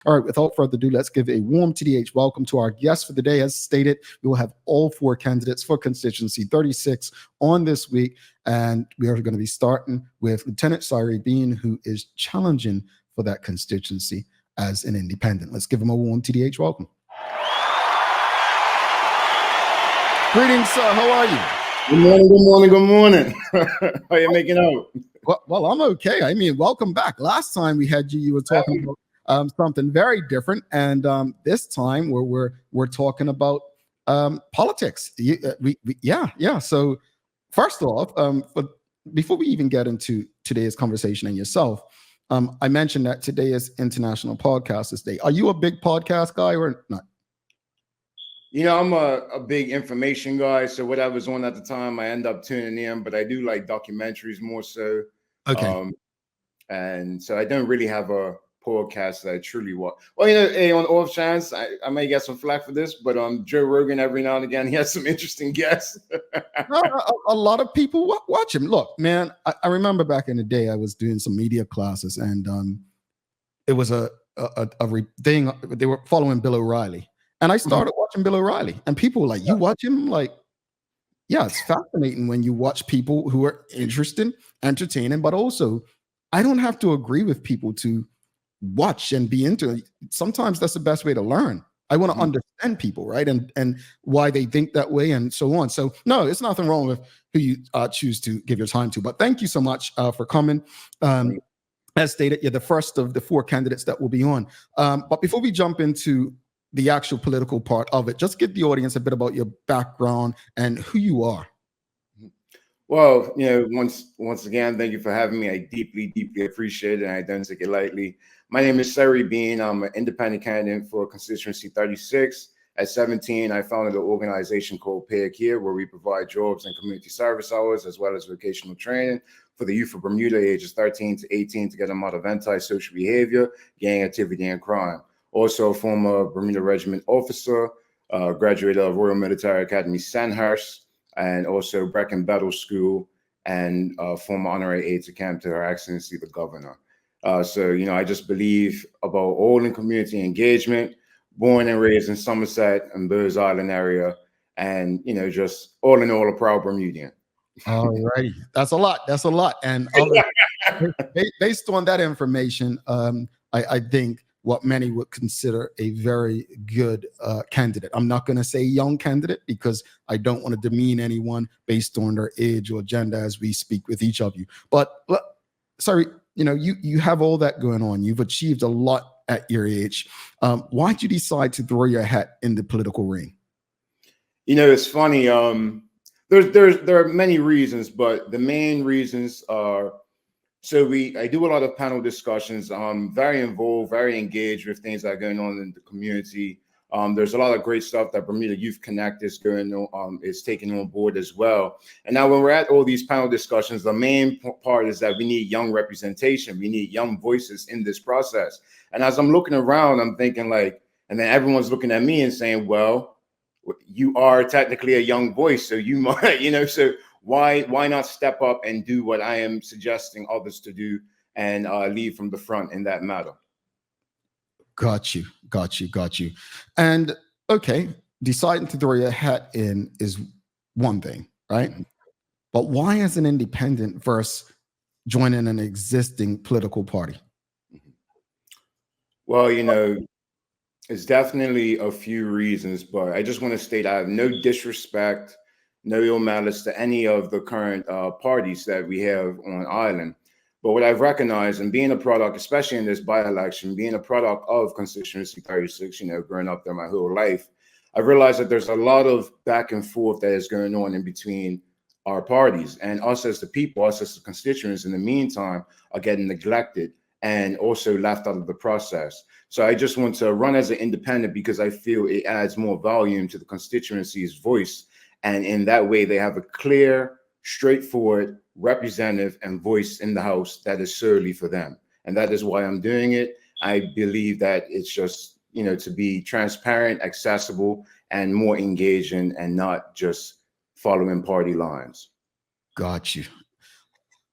All right, without further ado, let's give a warm TDH welcome to our guest for the day. As stated, we will have all 4 candidates for Constituency 36 on this week. And we are going to be starting with Lieutenant Cire Bean, who is challenging for that constituency as an independent. Let's give him a warm TDH welcome. Greetings, sir. How are you? Good morning. How are you making out? Well, I'm okay. I mean, welcome back. Last time we had you were talking about something very different, and this time we're talking about politics. So, first off, but before we even get into today's conversation and yourself, I mentioned that today is International Podcasters Day. Are you a big podcast guy or not? You know, I'm a big information guy, so whatever's on at the time, I end up tuning in. But I do like documentaries more so. Okay. And so I don't really have a podcast that I truly watch. Well, you know, hey, on off chance, I may get some flack for this, but Joe Rogan every now and again, he has some interesting guests. A lot of people watch him. Look, man, I remember back in the day, I was doing some media classes, and it was a thing. They were following Bill O'Reilly. And I started watching Bill O'Reilly, and people were like, "You watch him?" Like, yeah, it's fascinating when you watch people who are interesting, entertaining, but also, I don't have to agree with people to watch and be into it. Sometimes that's the best way to learn. I want to understand people, right, and why they think that way, and so on. So, no, it's nothing wrong with who you choose to give your time to. But thank you so much for coming. As stated, you're the first of the 4 candidates that will be on. But before we jump into the actual political part of it, just give the audience a bit about your background and who you are. Well, you know, once again, thank you for having me. I deeply appreciate it, and I don't take it lightly. My name is Cire Bean. I'm an independent candidate for Constituency 36. At 17, I founded an organization called Pay a Care, where we provide jobs and community service hours, as well as vocational training for the youth of Bermuda, ages 13 to 18, to get them out of antisocial behavior, gang activity, and crime. Also a former Bermuda Regiment officer, graduated of Royal Military Academy Sandhurst, and also Brecon Battle School, and former honorary aide-de-camp to Her Excellency the Governor. So, you know, I just believe about all in community engagement, born and raised in Somerset and Burrs Island area, and, you know, just all in all, a proud Bermudian. All righty. That's a lot. And based on that information, I think what many would consider a very good candidate. I'm not going to say young candidate, because I don't want to demean anyone based on their age or gender as we speak with each of you. But sorry, you know, you have all that going on. You've achieved a lot at your age. Why'd you decide to throw your hat in the political ring? You know, it's funny. There are many reasons, but the main reasons are, so I do a lot of panel discussions. I'm very involved, very engaged with things that are going on in the community. There's a lot of great stuff that Bermuda Youth Connect is is taking on board as well. And now when we're at all these panel discussions, the main part is that we need young representation. We need young voices in this process. And as I'm looking around, I'm thinking like, and then everyone's looking at me and saying, well, you are technically a young voice, so you might, you know, so why not step up and do what I am suggesting others to do, and lead from the front in that matter? Got you. And okay, deciding to throw your hat in is one thing, right? But why as an independent versus joining an existing political party? Well, you know, it's definitely a few reasons, but I just want to state I have no disrespect, no ill malice to any of the current parties that we have on island. But what I've recognized, and being a product, especially in this by-election, being a product of Constituency 36, you know, growing up there my whole life, I've realized that there's a lot of back and forth that is going on in between our parties, and us as the people, us as the constituents, in the meantime, are getting neglected and also left out of the process. So I just want to run as an independent because I feel it adds more volume to the constituency's voice. And in that way, they have a clear, straightforward representative and voice in the House that is solely for them. And that is why I'm doing it. I believe that it's just, you know, to be transparent, accessible, and more engaging, and not just following party lines. Got you.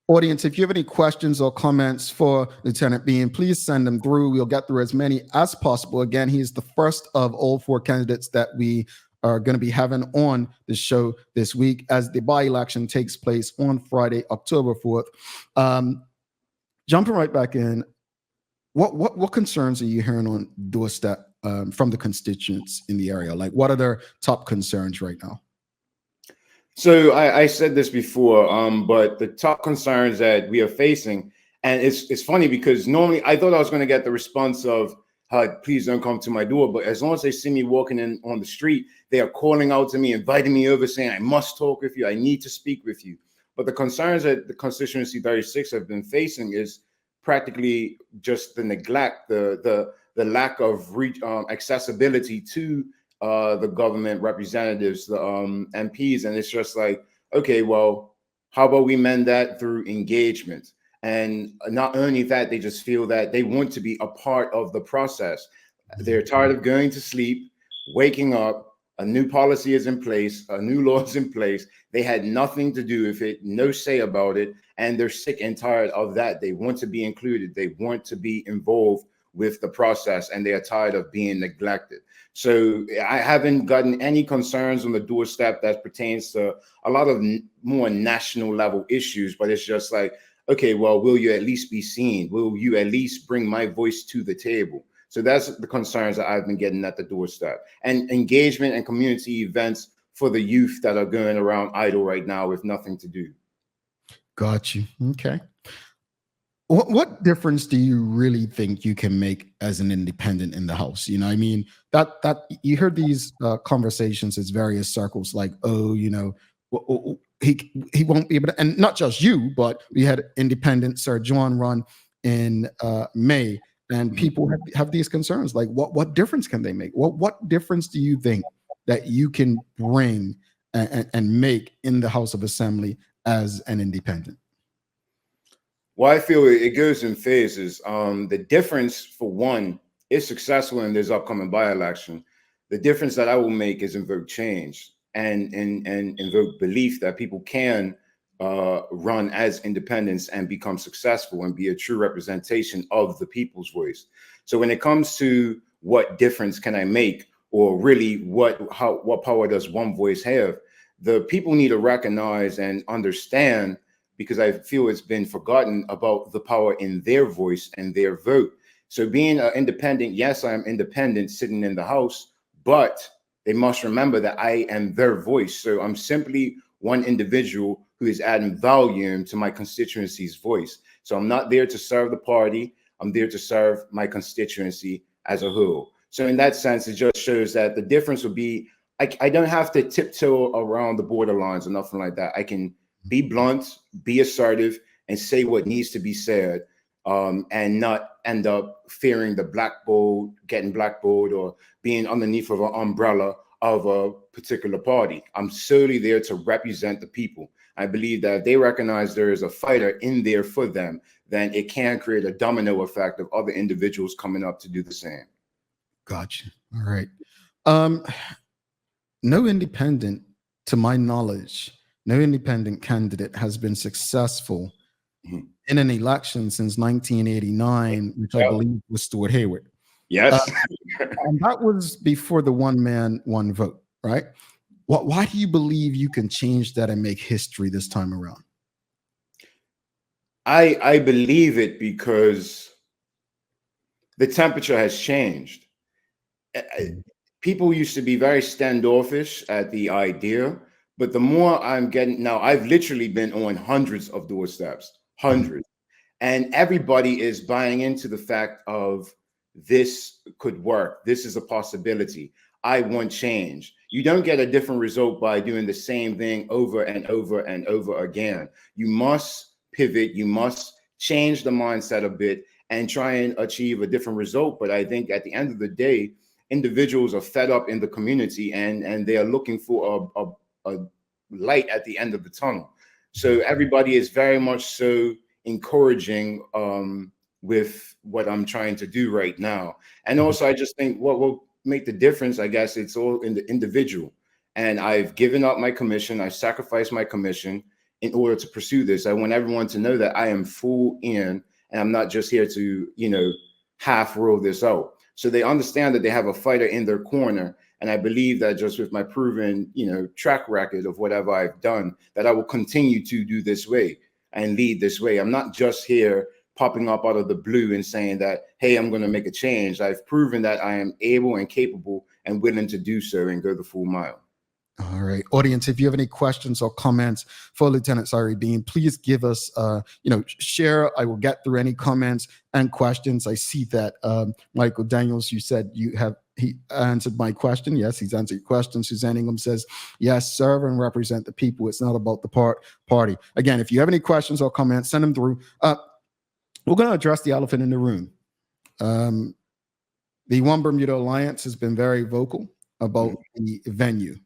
Audience, if you have any questions or comments for Lieutenant Bean, please send them through. We'll get through as many as possible. Again, he's the first of all 4 candidates that we are going to be having on the show this week as the by-election takes place on Friday, October 4th. Jumping right back in, what concerns are you hearing on doorstep from the constituents in the area? Like, what are their top concerns right now? So I said this before, but the top concerns that we are facing, and it's funny because normally I thought I was going to get the response of, please don't come to my door. But as long as they see me walking in on the street, they are calling out to me, inviting me over, saying, I must talk with you. I need to speak with you. But the concerns that the Constituency 36 have been facing is practically just the neglect, the lack of accessibility to the government representatives, the MPs. And it's just like, okay, well, how about we mend that through engagement? And not only that, they just feel that they want to be a part of the process. They're tired of going to sleep, waking up, a new policy is in place, a new law is in place. They had nothing to do with it, no say about it. And they're sick and tired of that. They want to be included. They want to be involved with the process, and they are tired of being neglected. So I haven't gotten any concerns on the doorstep that pertains to a lot of more national level issues, but it's just like, okay, well, will you at least be seen? Will you at least bring my voice to the table? So that's the concerns that I've been getting at the doorstep. And engagement and community events for the youth that are going around idle right now with nothing to do. Got you. Okay. What difference do you really think you can make as an independent in the House? You know, I mean, that you heard these conversations as various circles, like, oh, you know, he won't be able to, and not just you, but we had independent Sir John run in May, and people have these concerns, like, what difference can they make? What difference do you think that you can bring and make in the House of Assembly as an independent? Well, I feel it goes in phases. The difference, for one, is successful in this upcoming by-election. The difference that I will make is invoke change and invoke belief that people can run as independents and become successful and be a true representation of the people's voice. So when it comes to what difference can I make, or really what power does one voice have, the people need to recognize and understand, because I feel it's been forgotten, about the power in their voice and their vote. So being an independent, yes, I am independent sitting in the House, but they must remember that I am their voice. So I'm simply one individual who is adding volume to my constituency's voice. So I'm not there to serve the party. I'm there to serve my constituency as a whole. So in that sense, it just shows that the difference would be, I don't have to tiptoe around the borderlines or nothing like that. I can be blunt, be assertive, and say what needs to be said, and not end up fearing the blackballed, getting blackballed, or being underneath of an umbrella of a particular party. I'm solely there to represent the people. I believe that if they recognize there is a fighter in there for them, then it can create a domino effect of other individuals coming up to do the same. Gotcha. All right. No independent, to my knowledge, no independent candidate has been successful in an election since 1989, which I believe was Stuart Hayward. Yes. And that was before the one man, one vote, right? Why do you believe you can change that and make history this time around? I believe it because the temperature has changed. People used to be very standoffish at the idea, but the more I'm getting now, I've literally been on hundreds of doorsteps, hundreds, and everybody is buying into the fact of this could work. This is a possibility. I want change. You don't get a different result by doing the same thing over and over and over again. You must pivot. You must change the mindset a bit and try and achieve a different result. But I think at the end of the day, individuals are fed up in the community, and they are looking for a light at the end of the tunnel. So everybody is very much so encouraging with what I'm trying to do right now. And also, I just think what will make the difference, I guess, it's all in the individual. And I've given up my commission. I sacrificed my commission. in order to pursue this. I want everyone to know that I am full in, and I'm not just here to, half roll this out. So they understand that they have a fighter in their corner. And I believe that just with my proven, track record of whatever I've done, that I will continue to do this way and lead this way. I'm not just here popping up out of the blue and saying that, hey, I'm going to make a change. I've proven that I am able and capable and willing to do so and go the full mile. All right, audience, if you have any questions or comments for Lieutenant Cire Bean, please give us, share. I will get through any comments and questions. I see that Michael Daniels, you said he answered my question. Yes, he's answered your question. Suzanne Ingham says, yes, serve and represent the people. It's not about the party. Again, if you have any questions or comments, send them through. We're going to address the elephant in the room. The One Bermuda Alliance has been very vocal about the venue.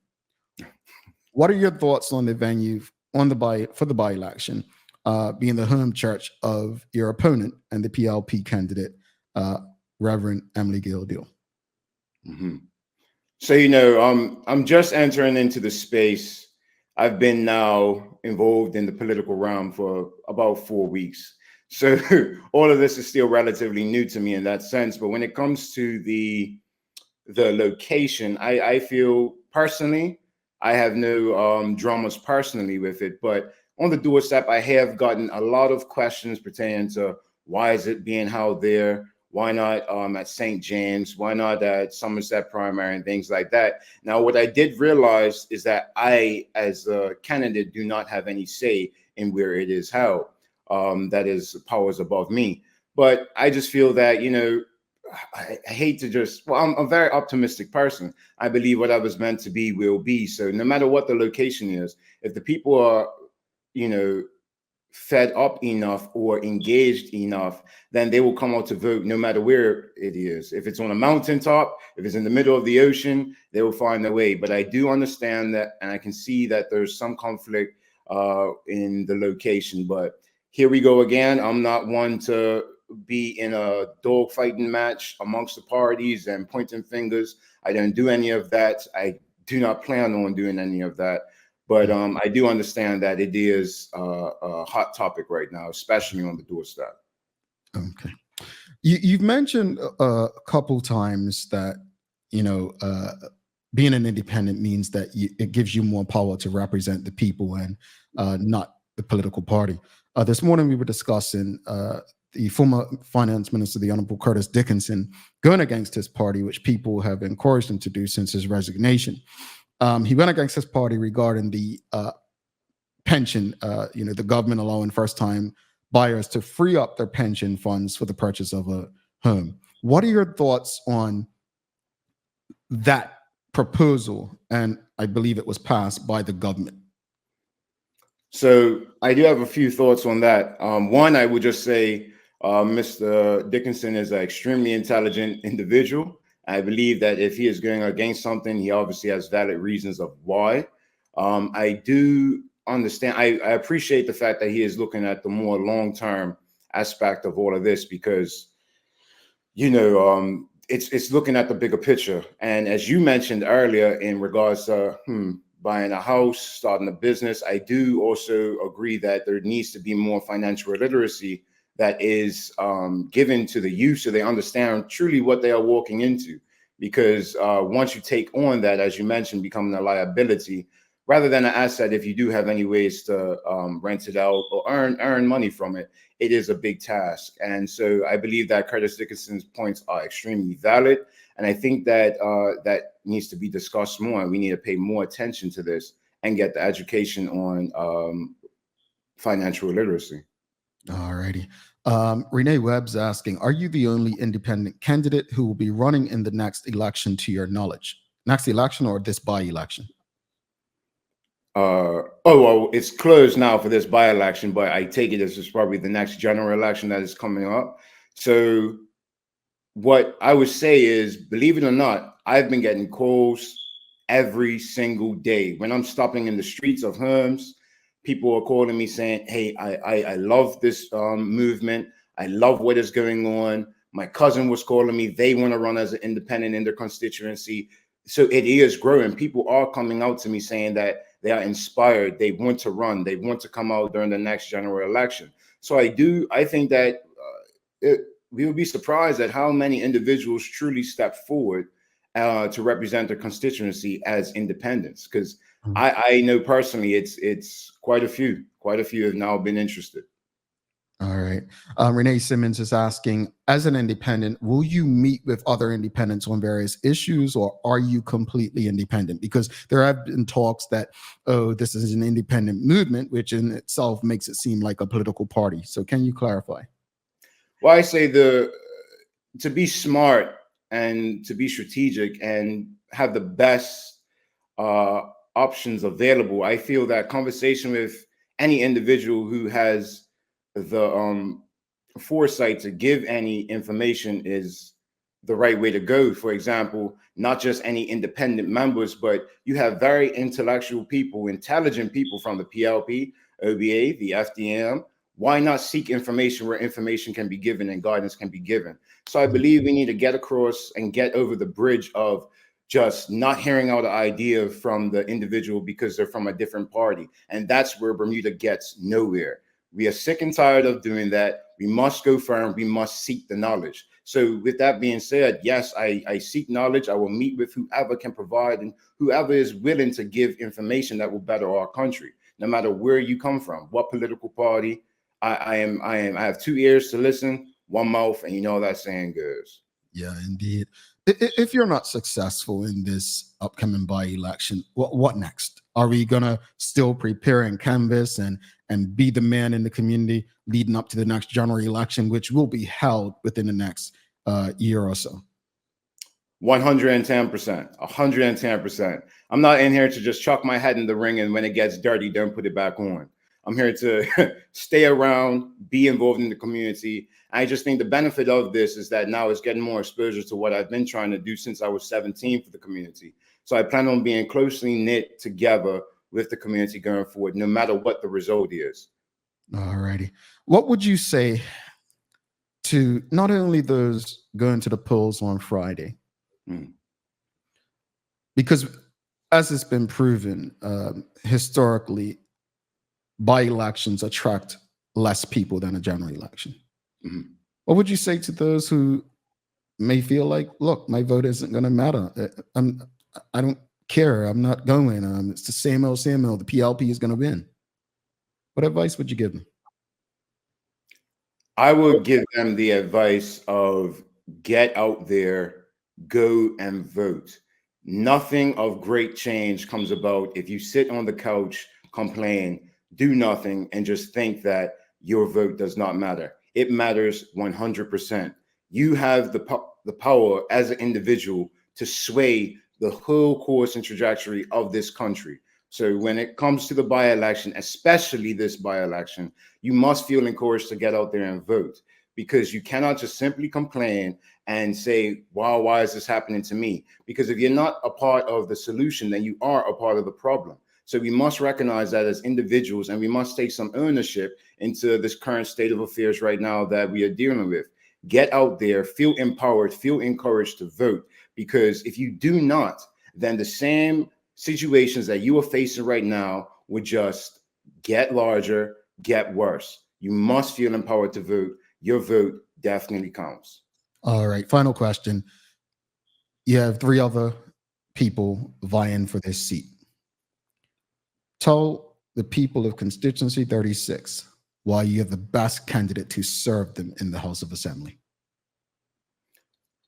What are your thoughts on the venue for the by-election, being the home church of your opponent and the PLP candidate, Reverend Emily Gildeal? Mm-hmm. So, I'm just entering into the space. I've been now involved in the political realm for about 4 weeks. So all of this is still relatively new to me in that sense. But when it comes to the location, I feel personally, I have no dramas personally with it, but on the doorstep, I have gotten a lot of questions pertaining to why is it being held there? Why not at St. James? Why not at Somerset Primary and things like that? Now, what I did realize is that I, as a candidate, do not have any say in where it is held. That is powers above me. But I just feel that, I hate to just, I'm a very optimistic person. I believe what I was meant to be will be. So no matter what the location is, if the people are, fed up enough or engaged enough, then they will come out to vote no matter where it is. If it's on a mountaintop, if it's in the middle of the ocean, they will find their way. But I do understand that, and I can see that there's some conflict in the location. But here we go again. I'm not one to be in a dogfighting match amongst the parties and pointing fingers. I don't do any of that. I do not plan on doing any of that. But I do understand that it is a hot topic right now, especially on the doorstep. Okay. You've mentioned a couple times that, being an independent means that it gives you more power to represent the people and not the political party. This morning we were discussing the former finance minister, the Honorable Curtis Dickinson, going against his party, which people have encouraged him to do since his resignation. He went against his party regarding the pension, the government allowing first-time buyers to free up their pension funds for the purchase of a home. What are your thoughts on that proposal? And I believe it was passed by the government. So I do have a few thoughts on that. One, I would just say Mr. Dickinson is an extremely intelligent individual. I believe that if he is going against something, he obviously has valid reasons of why. I do understand. I appreciate the fact that he is looking at the more long-term aspect of all of this because, it's looking at the bigger picture. And as you mentioned earlier, in regards to buying a house, starting a business, I do also agree that there needs to be more financial literacy that is given to the youth so they understand truly what they are walking into. Because once you take on that, as you mentioned, becoming a liability rather than an asset, if you do have any ways to rent it out or earn money from it, it is a big task. And so I believe that Curtis Dickinson's points are extremely valid. And I think that that needs to be discussed more. We need to pay more attention to this and get the education on financial literacy. All righty. Renee Webb's asking, are you the only independent candidate who will be running in the next election to your knowledge? Next election or this by-election? Well, it's closed now for this by-election, but I take it this is probably the next general election that is coming up. So what I would say is, believe it or not, I've been getting calls every single day. When I'm stopping in the streets of homes, people are calling me saying, hey, I love this movement. I love what is going on. My cousin was calling me. They want to run as an independent in their constituency. So it is growing. People are coming out to me saying that they are inspired, they want to run, they want to come out during the next general election. So I think that we would be surprised at how many individuals truly step forward to represent their constituency as independents. Because I know personally, it's quite a few have now been interested. All right. Renee Simmons is asking, as an independent, will you meet with other independents on various issues, or are you completely independent? Because there have been talks that, oh, this is an independent movement, which in itself makes it seem like a political party. So can you clarify? Well, I say to be smart and to be strategic and have the best options available, I feel that conversation with any individual who has the foresight to give any information is the right way to go. For example, not just any independent members, but you have very intellectual people, intelligent people from the PLP, OBA, the FDM. Why not seek information where information can be given and guidance can be given? So I believe we need to get across and get over the bridge of just not hearing out an idea from the individual because they're from a different party. And that's where Bermuda gets nowhere. We are sick and tired of doing that. We must go firm. We must seek the knowledge. So with that being said, yes, I seek knowledge. I will meet with whoever can provide and whoever is willing to give information that will better our country, no matter where you come from, what political party. I have 2 ears to listen, 1 mouth, and you know how that saying goes. Yeah, indeed. If you're not successful in this upcoming by-election, what next? Are we gonna still prepare and canvass and be the man in the community leading up to the next general election, which will be held within the next year or so? 110%, 110%. I'm not in here to just chuck my head in the ring and when it gets dirty, don't put it back on. I'm here to stay around, be involved in the community. I just think the benefit of this is that now it's getting more exposure to what I've been trying to do since I was 17 for the community. So I plan on being closely knit together with the community going forward, no matter what the result is. All righty. What would you say to not only those going to the polls on Friday, because as it's been proven historically, by-elections attract less people than a general election. What would you say to those who may feel like, look, my vote isn't going to matter? I don't care. I'm not going. It's the same old. The PLP is going to win. What advice would you give them? I would give them the advice of get out there, go and vote. Nothing of great change comes about if you sit on the couch, complain, do nothing, and just think that your vote does not matter. It matters 100%. You have the power as an individual to sway the whole course and trajectory of this country. So when it comes to the by-election, especially this by-election, you must feel encouraged to get out there and vote, because you cannot just simply complain and say, wow, why is this happening to me? Because if you're not a part of the solution, then you are a part of the problem. So we must recognize that as individuals, and we must take some ownership into this current state of affairs right now that we are dealing with. Get out there, feel empowered, feel encouraged to vote, because if you do not, then the same situations that you are facing right now would just get larger, get worse. You must feel empowered to vote. Your vote definitely counts. All right, final question. You have 3 other people vying for this seat. Tell the people of Constituency 36 why you're the best candidate to serve them in the House of Assembly.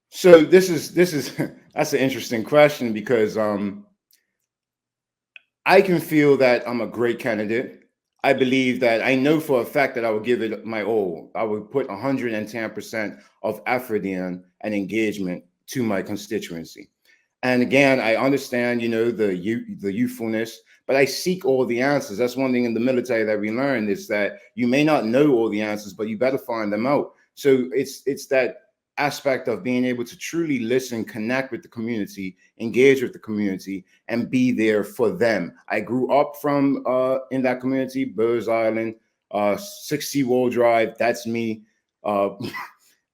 So this is that's an interesting question, because I can feel that I'm a great candidate. I believe that I know for a fact that I would give it my all. I would put 110% of effort in and engagement to my constituency. And again, I understand, the youthfulness, but I seek all the answers. That's one thing in the military that we learned, is that you may not know all the answers, but you better find them out. So it's that aspect of being able to truly listen, connect with the community, engage with the community, and be there for them. I grew up from in that community, Burrs Island, 6 Seawall Drive. That's me.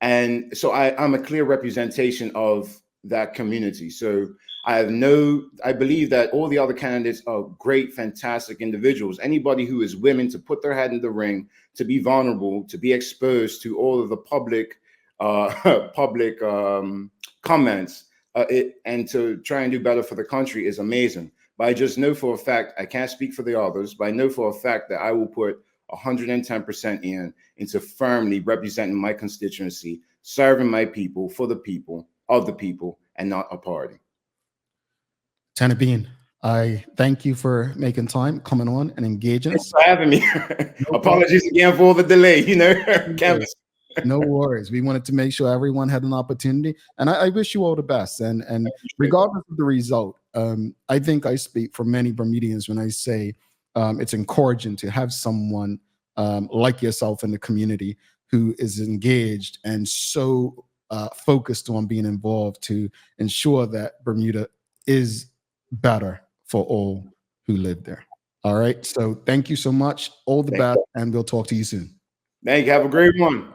And so I'm a clear representation of that community. So I believe that all the other candidates are great, fantastic individuals. Anybody who is willing to put their hat in the ring, to be vulnerable, to be exposed to all of the public comments, and to try and do better for the country is amazing. But I just know for a fact, I can't speak for the others, but I know for a fact that I will put 110% into firmly representing my constituency, serving my people, for the people, of the people, and not a party. Cire Bean, I thank you for making time, coming on and engaging. Thanks for having me. Apologies again for the delay, you know. No worries. We wanted to make sure everyone had an opportunity, and I wish you all the best. And regardless of the result, I think I speak for many Bermudians when I say it's encouraging to have someone like yourself in the community who is engaged and so focused on being involved to ensure that Bermuda is better for all who live there. All right. So thank you so much. All the best, and we'll talk to you soon. Thank you. Have a great one.